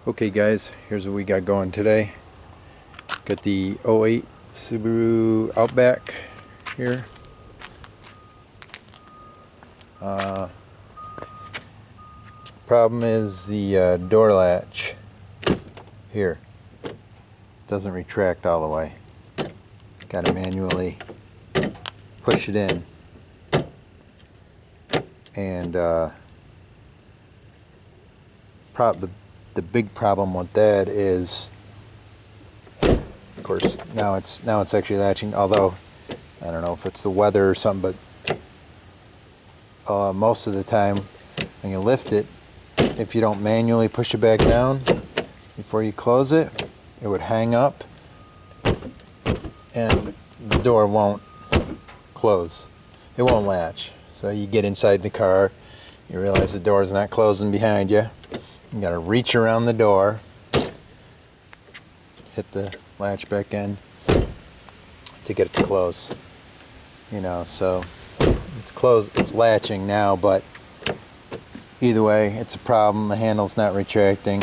Okay guys, here's what we got going today. Got the '08 Subaru Outback here. Problem is the door latch here doesn't retract all the way. Got to manually push it in, and the big problem with that is, of course, now it's actually latching. Although I don't know if it's the weather or something, but most of the time when you lift it, if you don't manually push it back down before you close it, it would hang up and the door won't close. It won't latch. So you get inside the car, you realize the door is not closing behind you. You got to reach around the door, hit the latch back in to get it to close. You know, so it's closed, it's latching now, but either way, it's a problem. The handle's not retracting.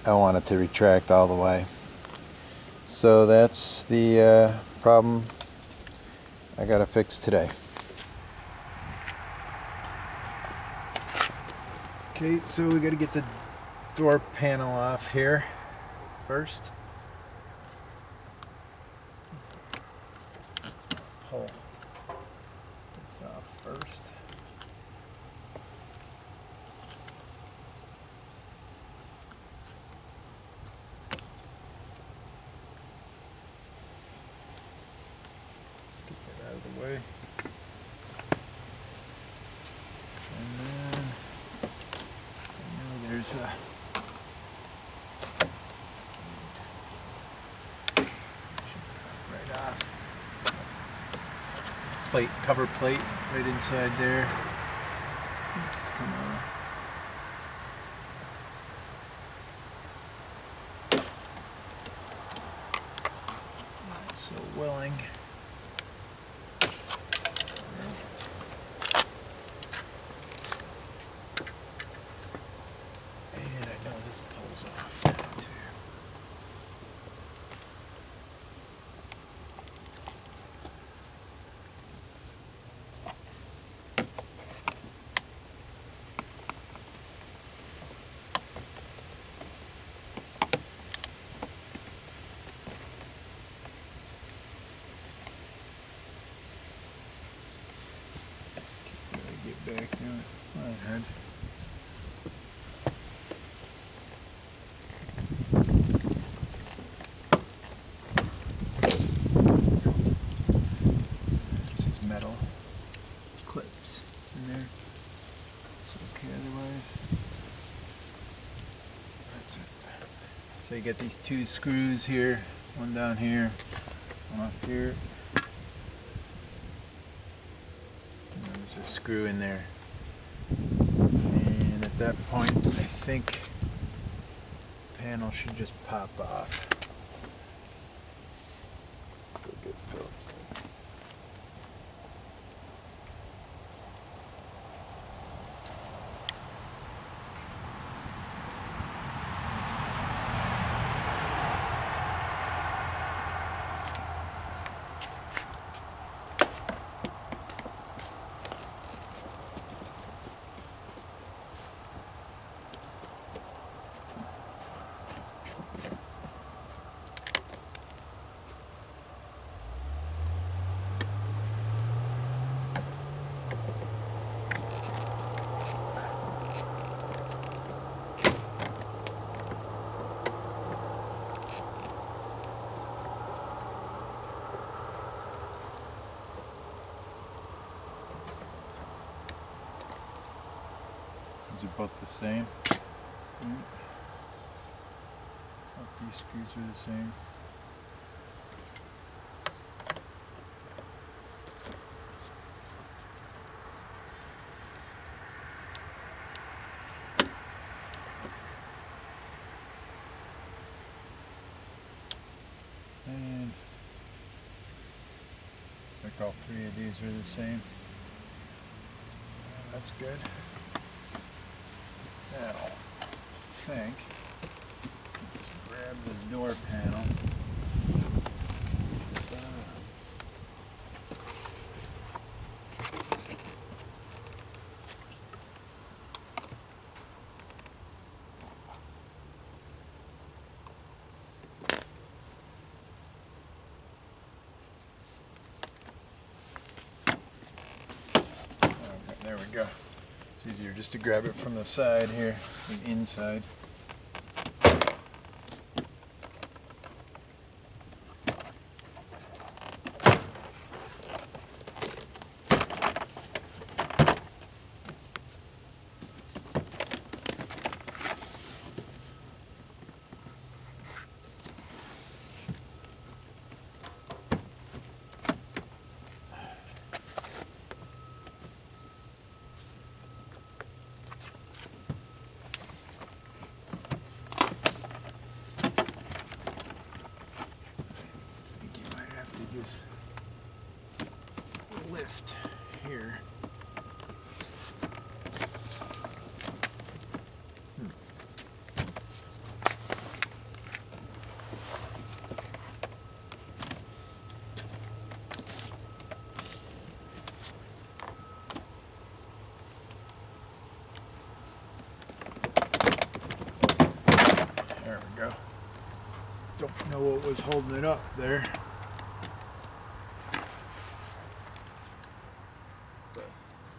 I want it to retract all the way. So that's the problem I gotta fix today. Okay, so we gotta get the door panel off here first. Pull this off first. Get that out of the way. And then there's a right off. Plate, cover plate right inside there. Needs to come off. Not so willing. And I know this pulls off now too. Get back there with the flathead. This is metal clips in there. It's okay otherwise. That's it. So you get these two screws here, one down here, one up here. There's a screw in there, and at that point I think the panel should just pop off. Go get Phillips. These are both the same. Both these screws are the same. And looks like all three of these are the same. That's good. Yeah. think. Grab this door panel. There we go. It's easier just to grab it from the side here, the inside. Lift here. There we go. Don't know what was holding it up there.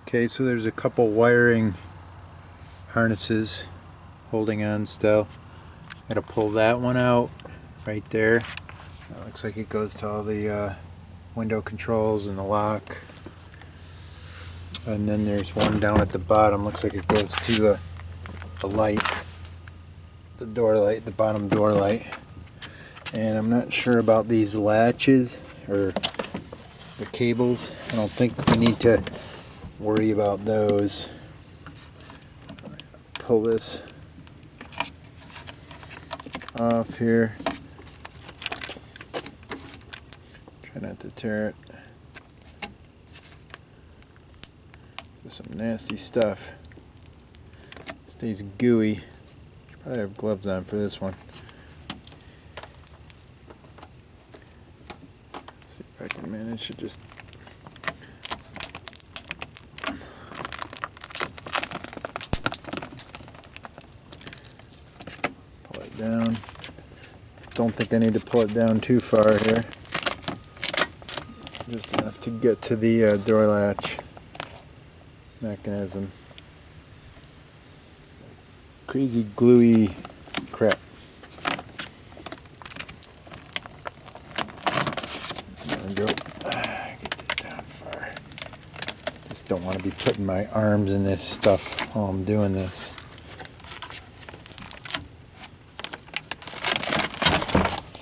Okay, so there's a couple wiring harnesses holding on still. Gotta pull that one out right there. That looks like it goes to all the window controls and the lock. And then there's one down at the bottom. Looks like it goes to the light, the door light, the bottom door light. And I'm not sure about these latches or the cables. I don't think we need to worry about those. Pull this off here. Try not to tear it. There's some nasty stuff. It stays gooey. Should probably have gloves on for this one. See if I can manage to just down. Don't think I need to pull it down too far here. Just enough to get to the door latch mechanism. Crazy gluey crap. There we go. Get that down far. Just don't want to be putting my arms in this stuff while I'm doing this.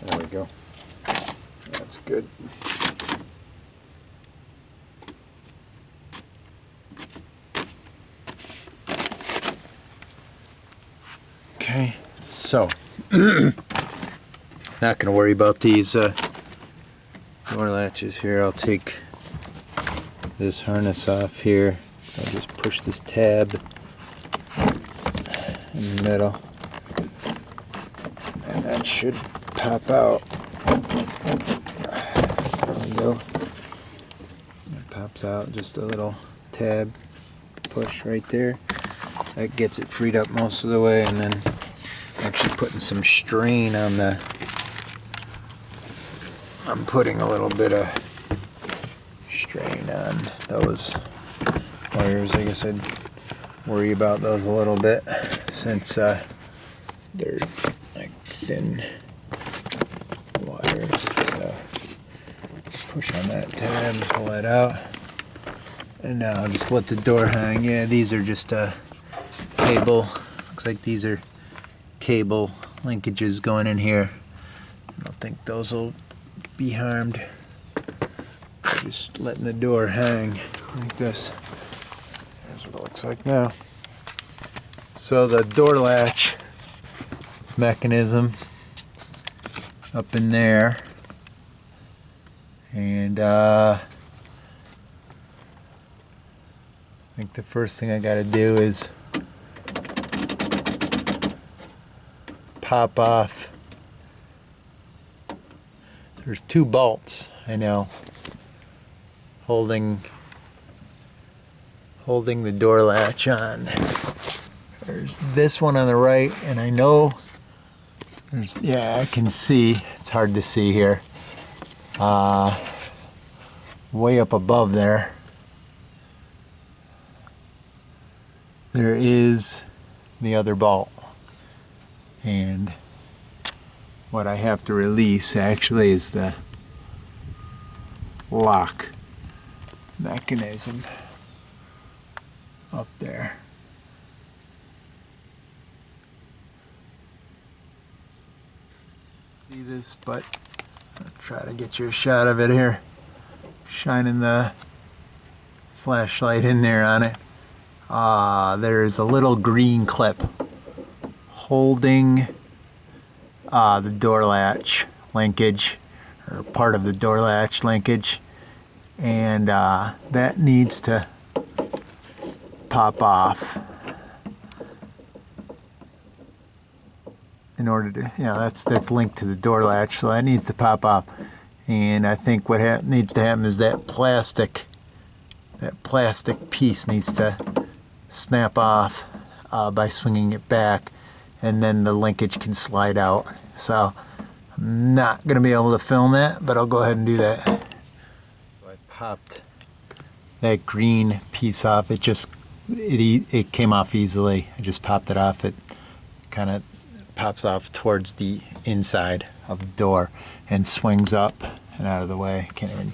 There we go. That's good. Okay, so not gonna worry about these door latches here. I'll take this harness off here. I'll just push this tab in the middle, and that should pop out. There we go. It pops out, just a little tab push right there. That gets it freed up most of the way, and then actually putting some strain on the, I'm putting a little bit of strain on those wires. I guess I'd worry about those a little bit since they're like thin wires. So push on that tab, pull that out, and now I'll just let the door hang. Yeah, these are just cable. Looks like these are cable linkages going in here. I don't think those will be harmed. Just letting the door hang like this. Here's what it looks like now. So the door latch mechanism up in there, and I think the first thing I got to do is pop off. There's two bolts, I know, holding the door latch on. There's this one on the right, and I know there's, yeah, I can see, it's hard to see here, way up above there, there is the other bolt. And what I have to release actually is the lock mechanism up there. See this, but I'll try to get you a shot of it here. Shining the flashlight in there on it. There's a little green clip holding the door latch linkage, or part of the door latch linkage, and that needs to pop off in order to, you know, that's linked to the door latch, so that needs to pop off. And I think what needs to happen is that plastic piece needs to snap off by swinging it back, and then the linkage can slide out. So I'm not going to be able to film that, but I'll go ahead and do that. So I popped that green piece off. It came off easily. I just popped it off. It kind of pops off towards the inside of the door and swings up and out of the way. Can't even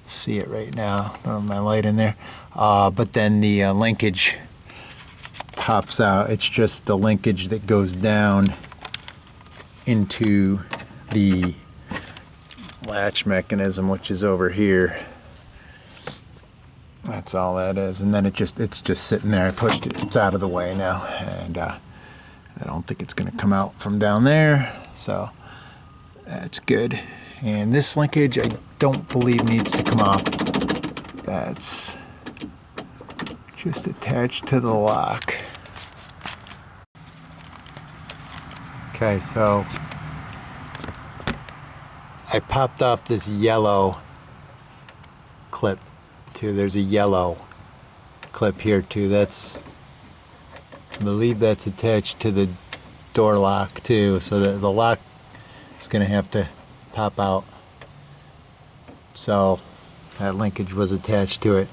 see it right now. I don't have my light in there. But then the linkage pops out. It's just the linkage that goes down into the latch mechanism, which is over here. That's all that is. And then it's just sitting there. I pushed it. It's out of the way now, and I don't think it's going to come out from down there. So that's good. And this linkage I don't believe needs to come off. That's just attached to the lock. Okay, so I popped off this yellow clip too. There's a yellow clip here too. I believe that's attached to the door lock too. So the lock is going to have to pop out. So that linkage was attached to it.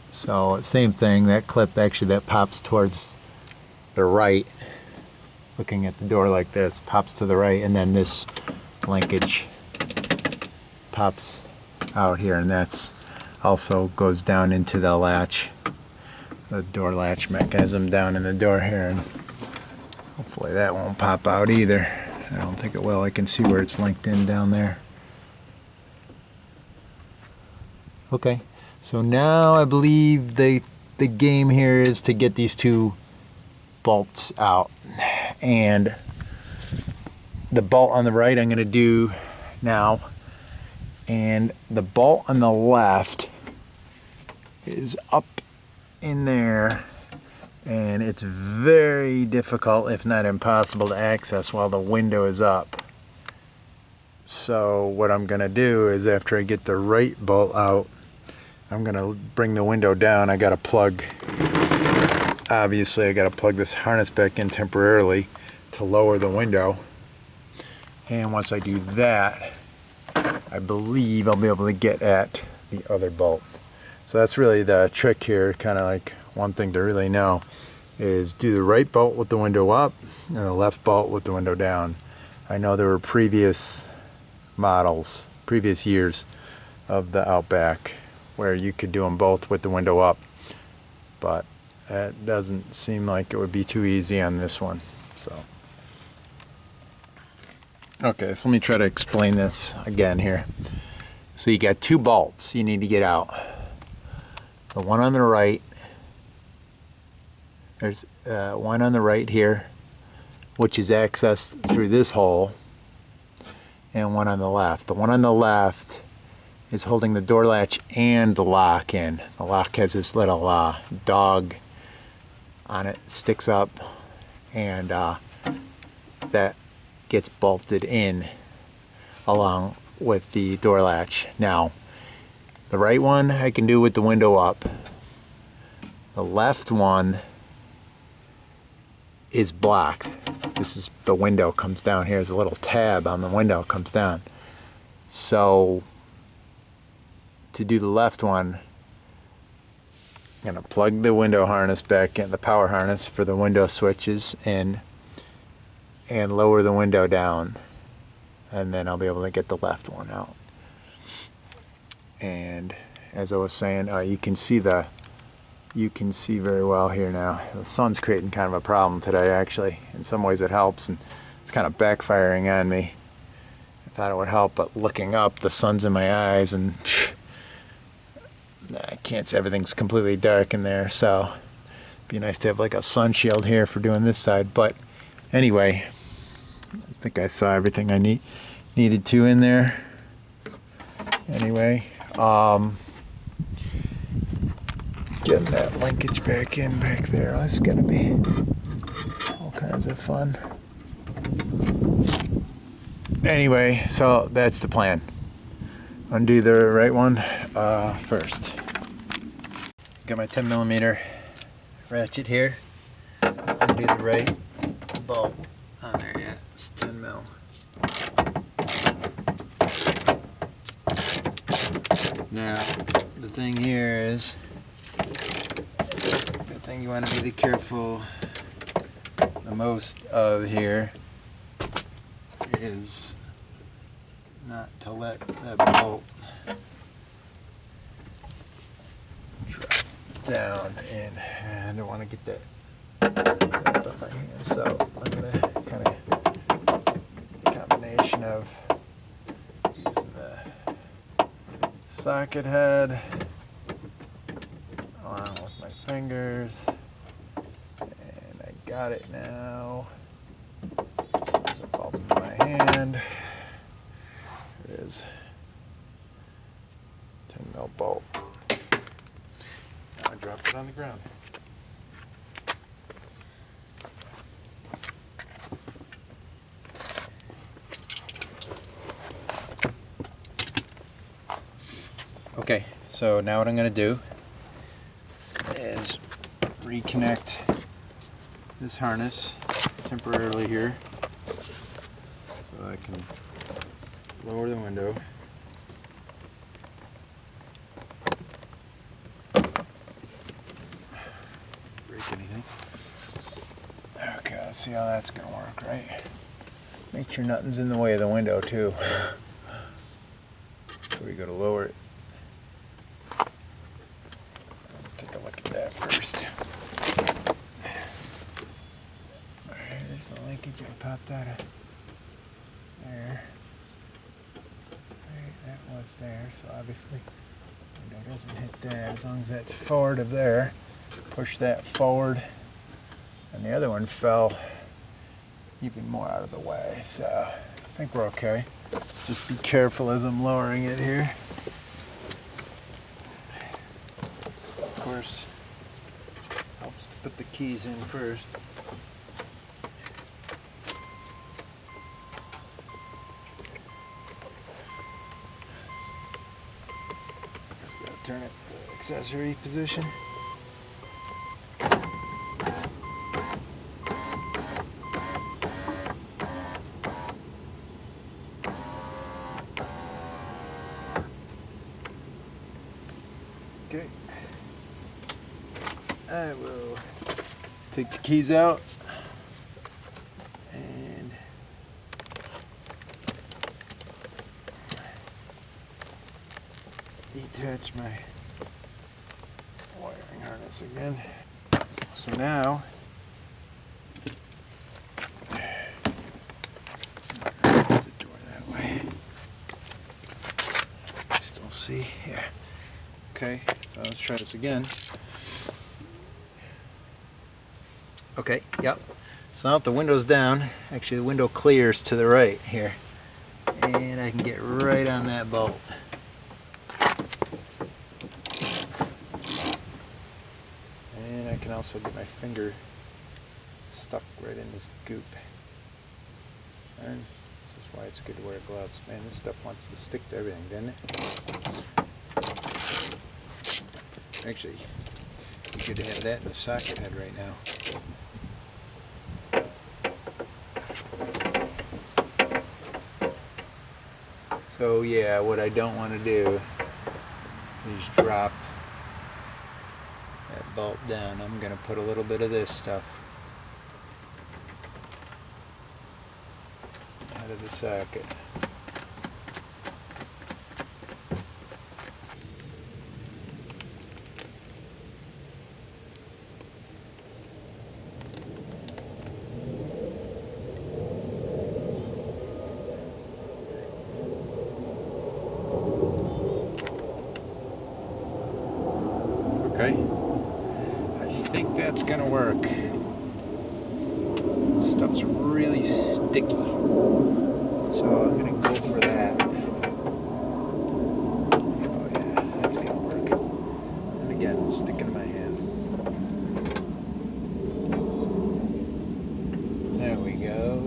So same thing, that clip actually that pops towards the right. Looking at the door like this, pops to the right, and then this linkage pops out here, and that's also goes down into the latch, the door latch mechanism down in the door here, and hopefully that won't pop out either. I don't think it will. I can see where it's linked in down there. Okay, so now I believe the game here is to get these two bolts out. And the bolt on the right I'm going to do now, and the bolt on the left is up in there, and it's very difficult, if not impossible, to access while the window is up. So what I'm going to do is, after I get the right bolt out, I'm going to bring the window down. I got to plug, obviously I got to plug this harness back in temporarily to lower the window. And once I do that, I believe I'll be able to get at the other bolt. So that's really the trick here, kind of like one thing to really know, is do the right bolt with the window up and the left bolt with the window down. I know there were previous models, previous years of the Outback where you could do them both with the window up, but it doesn't seem like it would be too easy on this one. So okay, so let me try to explain this again here. So you got two bolts you need to get out. The one on the right, there's one on the right here, which is accessed through this hole, and one on the left. The one on the left is holding the door latch and the lock in. The lock has this little dog on it, sticks up, and that gets bolted in along with the door latch. Now, the right one I can do with the window up. The left one is blocked. This is the window comes down here. There's a little tab on the window comes down. So to do the left one, I'm gonna plug the window harness back in, the power harness for the window switches in, and lower the window down, and then I'll be able to get the left one out. And as I was saying, you can see very well here now. The sun's creating kind of a problem today, actually. In some ways it helps, and it's kind of backfiring on me. I thought it would help, but looking up, the sun's in my eyes, and I can't see, everything's completely dark in there, so it'd be nice to have like a sun shield here for doing this side. But anyway, I think I saw everything I needed to in there. Anyway, getting that linkage back in back there, that's gonna be all kinds of fun. Anyway, so that's the plan. Undo the right one first. Got my 10mm ratchet here. Undo the right bolt on there. Yeah, it's 10mm. Now, the thing here is, the thing you want to be careful the most of here is not to let that bolt drop down in. I don't want to get that behind here, so I'm going to kind of combination of using the socket head along with my fingers, and I got it now. As it falls into my hand, it is 10mm bolt. Now I drop it on the ground. Okay, so now what I'm going to do is reconnect this harness temporarily here so I can lower the window. Break anything. Okay, let's see how that's going to work, right? Make sure nothing's in the way of the window too. Before we go to lower it. Take a look at that first. Alright, there's the linkage I popped out of there. Alright, that was there, so obviously the window doesn't hit that. As long as that's forward of there, push that forward. And the other one fell even more out of the way, so I think we're okay. Just be careful as I'm lowering it here. Of course, helps to put the keys in first. Just gotta turn it to the accessory position. Okay. I will take the keys out and detach my wiring harness again. So now the door that way. Still see? Yeah. Okay, so let's try this again. Okay, yep. So now if the window's down, actually the window clears to the right here. And I can get right on that bolt. And I can also get my finger stuck right in this goop. And this is why it's good to wear gloves. Man, this stuff wants to stick to everything, doesn't it? Actually, you could have that in the socket head right now. So yeah, what I don't want to do is drop that bolt down. I'm going to put a little bit of this stuff out of the socket. Okay, I think that's gonna work. This stuff's really sticky, so I'm gonna go for that. Oh yeah, that's gonna work. And again, stick it in my hand. There we go.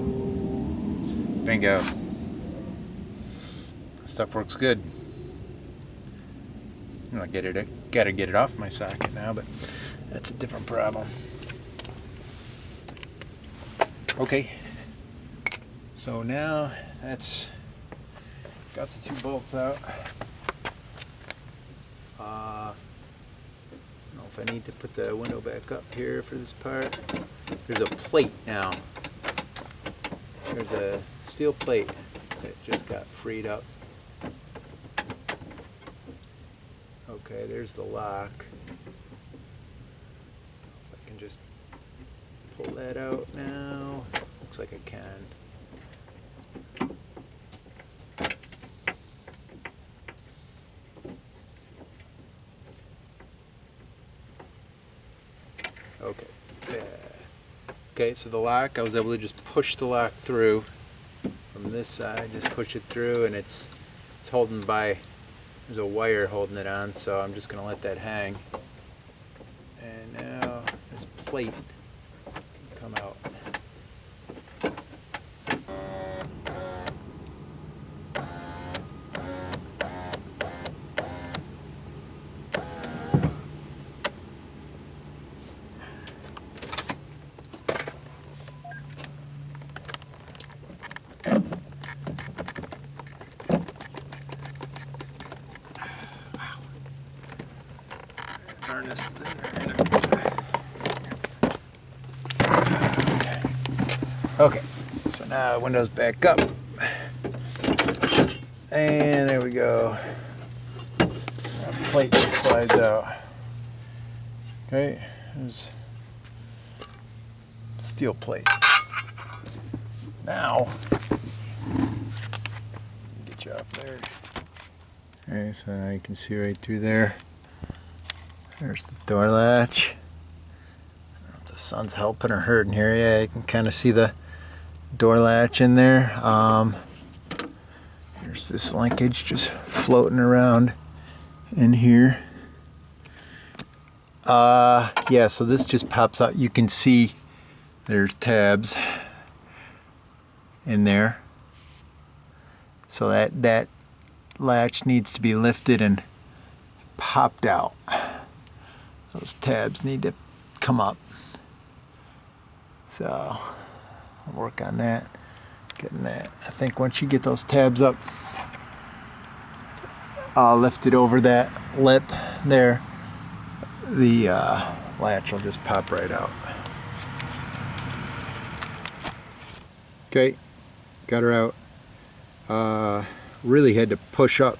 Bingo. Stuff works good. I gotta get it off my socket now, but that's a different problem. Okay, so now that's got the two bolts out. I don't know if I need to put the window back up here for this part. There's a plate now. There's a steel plate that just got freed up. Okay, there's the lock. If I can just pull that out now. Looks like I can. Okay. Okay, so the lock, I was able to just push the lock through from this side, just push it through, and it's holding by, there's a wire holding it on, so I'm just gonna let that hang. And now this plate can come out. Harness is in there. Okay, so now windows back up. And there we go. That plate just slides out. Okay, there's steel plate. Now, get you off there. Okay, so now you can see right through there. There's the door latch. I don't know if the sun's helping or hurting here. Yeah, you can kind of see the door latch in there. There's this linkage just floating around in here. Yeah, so this just pops out. You can see there's tabs in there. So that latch needs to be lifted and popped out. Those tabs need to come up. So I'll work on that, getting that. I think once you get those tabs up, I'll lift it over that lip there. The latch will just pop right out. Okay, got her out. Really had to push up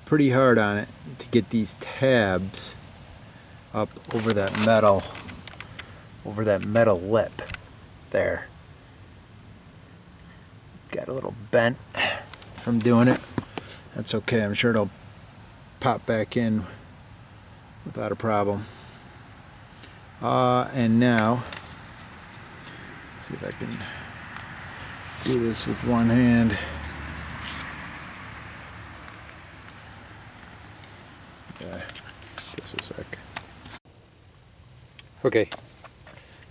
pretty hard on it to get these tabs up over that metal lip there. Got a little bent from doing it. That's okay, I'm sure it'll pop back in without a problem. And now, let's see if I can do this with one hand. Yeah, just a sec. Okay,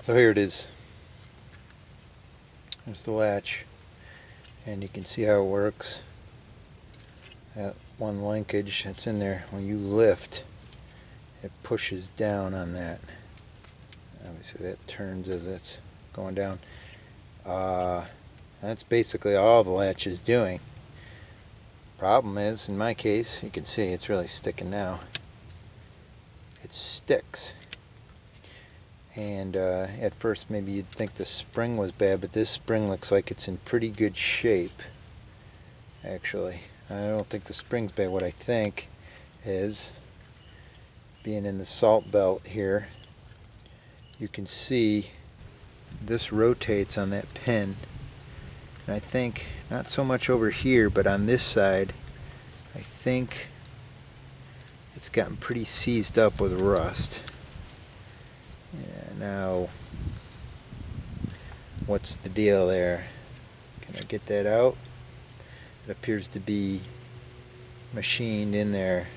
so here it is. There's the latch, and you can see how it works. That one linkage that's in there, when you lift, it pushes down on that. Obviously that turns as it's going down. That's basically all the latch is doing. Problem is, in my case, you can see it's really sticking now. It sticks. And at first maybe you'd think the spring was bad, but this spring looks like it's in pretty good shape, actually. I don't think the spring's bad. What I think is, being in the salt belt here, you can see this rotates on that pin. And I think, not so much over here, but on this side, I think it's gotten pretty seized up with rust. Yeah, now, what's the deal there? Can I get that out? It appears to be machined in there.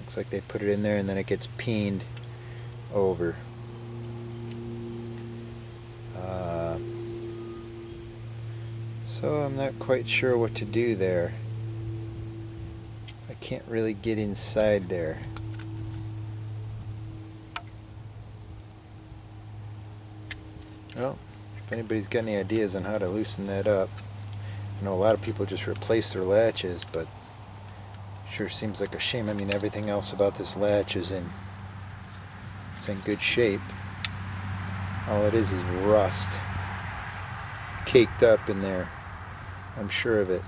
Looks like they put it in there and then it gets peened over. So I'm not quite sure what to do there. I can't really get inside there. Well, if anybody's got any ideas on how to loosen that up. I know a lot of people just replace their latches, but sure seems like a shame. I mean, everything else about this latch is in good shape. All it is rust caked up in there. I'm sure of it.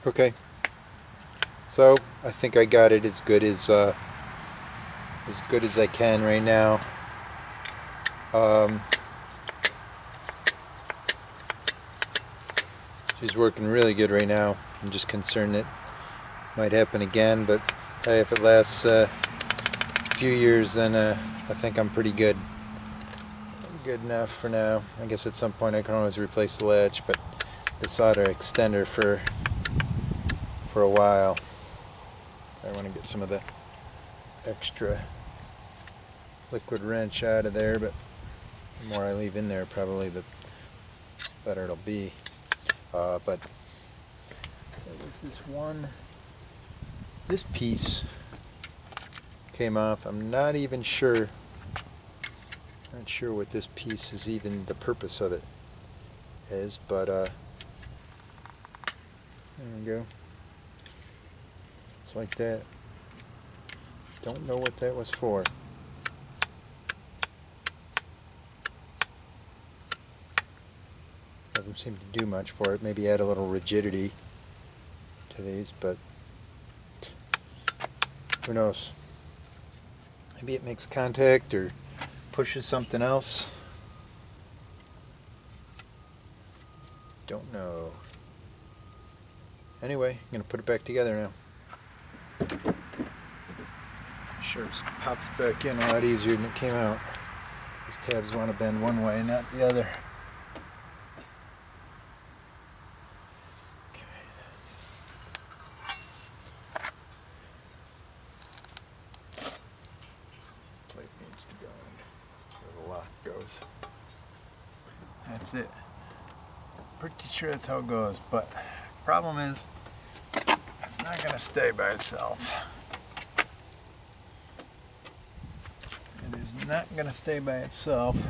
Okay, so I think I got it as good as I can right now. She's working really good right now. I'm just concerned it might happen again, but hey, if it lasts a few years, then I think I'm pretty good. Good enough for now. I guess at some point I can always replace the latch, but this ought to extend her for a while. So I want to get some of the extra liquid wrench out of there, but the more I leave in there, probably the better it'll be. But this piece came off. I'm not even sure. Not sure what this piece is, even the purpose of it is, but there we go. It's like that. Don't know what that was for. Doesn't seem to do much for it. Maybe add a little rigidity to these, but who knows? Maybe it makes contact or pushes something else. Don't know. Anyway, I'm going to put it back together now. Sure, it pops back in a lot easier than it came out. These tabs want to bend one way, not the other. Plate needs to go in where the lock goes. That's it. Pretty sure that's how it goes, but problem is it's not going to stay by itself. It is not going to stay by itself.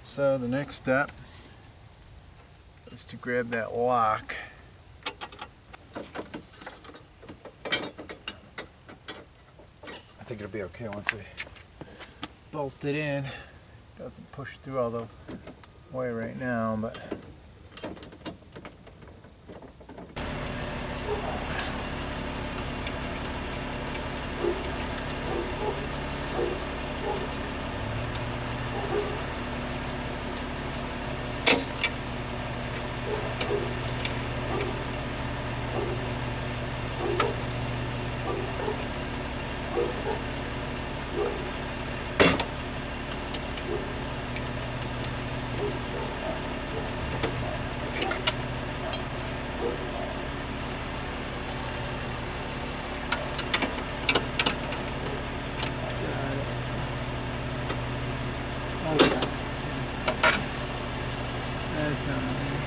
So the next step is to grab that lock. I think it'll be okay once we bolt it in. It doesn't push through all the way right now, but Okay. That's on there.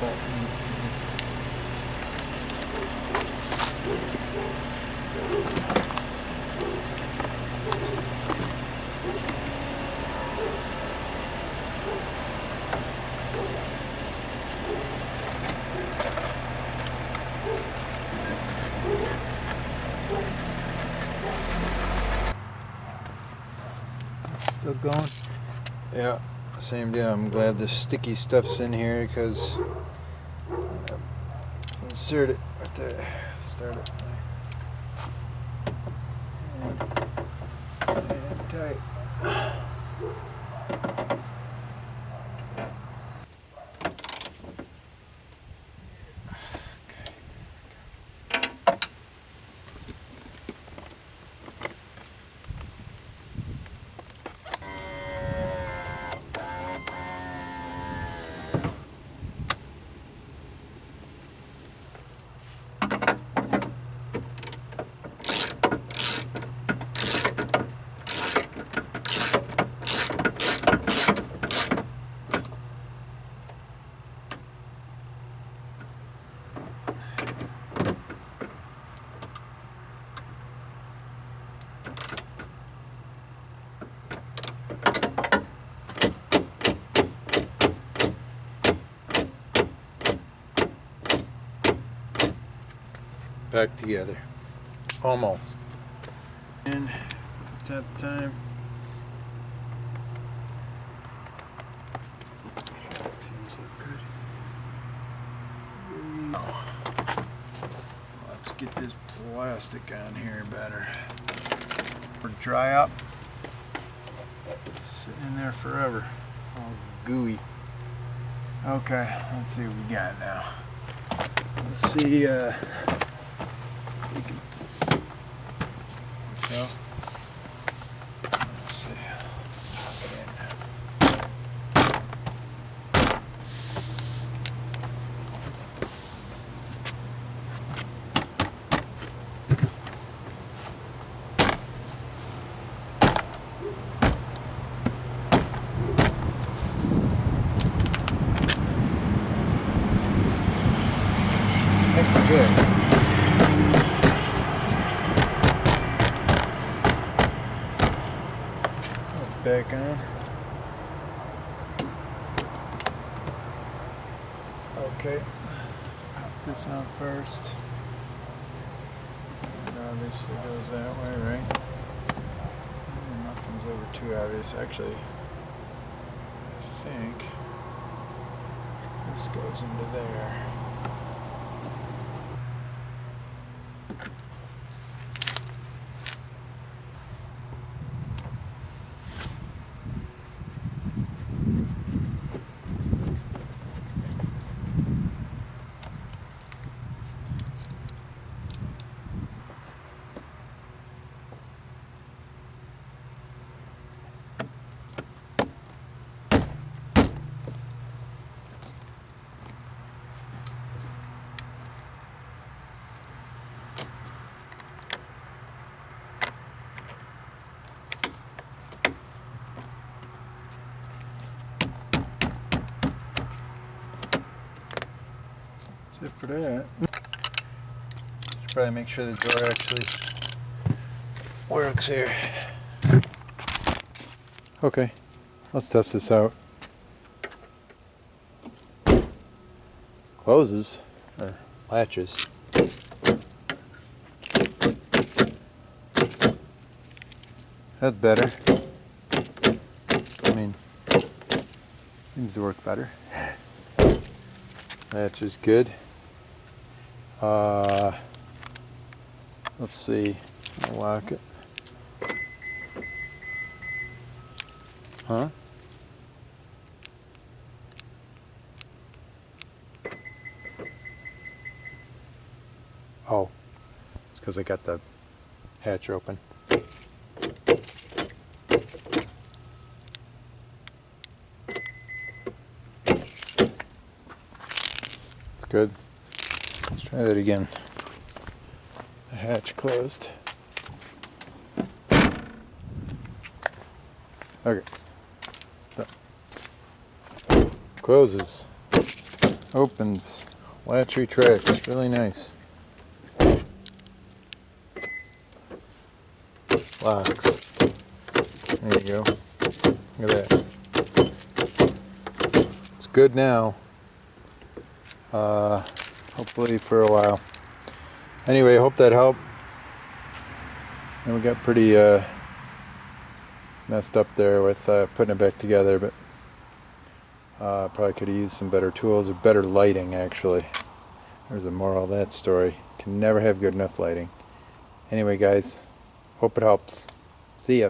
Buttons. Still going? Yeah, same deal. I'm glad the sticky stuff's in here because insert it right there. Start it. And tight. Back together. Almost. And 10th time. Pins look good. Let's get this plastic on here better. Or dry up. Sitting in there forever. All gooey. Okay, let's see what we got now. Let's see, we can, so, let's see, good. That's back on. Okay, pop this on first. It obviously goes that way, right? Nothing's ever too obvious. Actually, I think this goes into there. That's it for that. Should probably make sure the door actually works here. Okay, let's test this out. Closes, or latches. That's better. I mean, seems to work better. Latch is good. Let's see. I'll lock it. Huh? Oh, it's because I got the hatch open. It's good. Let's try that again. The hatch closed. Okay. Closes. Opens. Latch retracts. Really nice. Locks. There you go. Look at that. It's good now. Hopefully for a while. Anyway, hope that helped. And we got pretty messed up there with putting it back together, but probably could have used some better tools or better lighting, actually. There's a moral of that story. Can never have good enough lighting. Anyway, guys, hope it helps. See ya.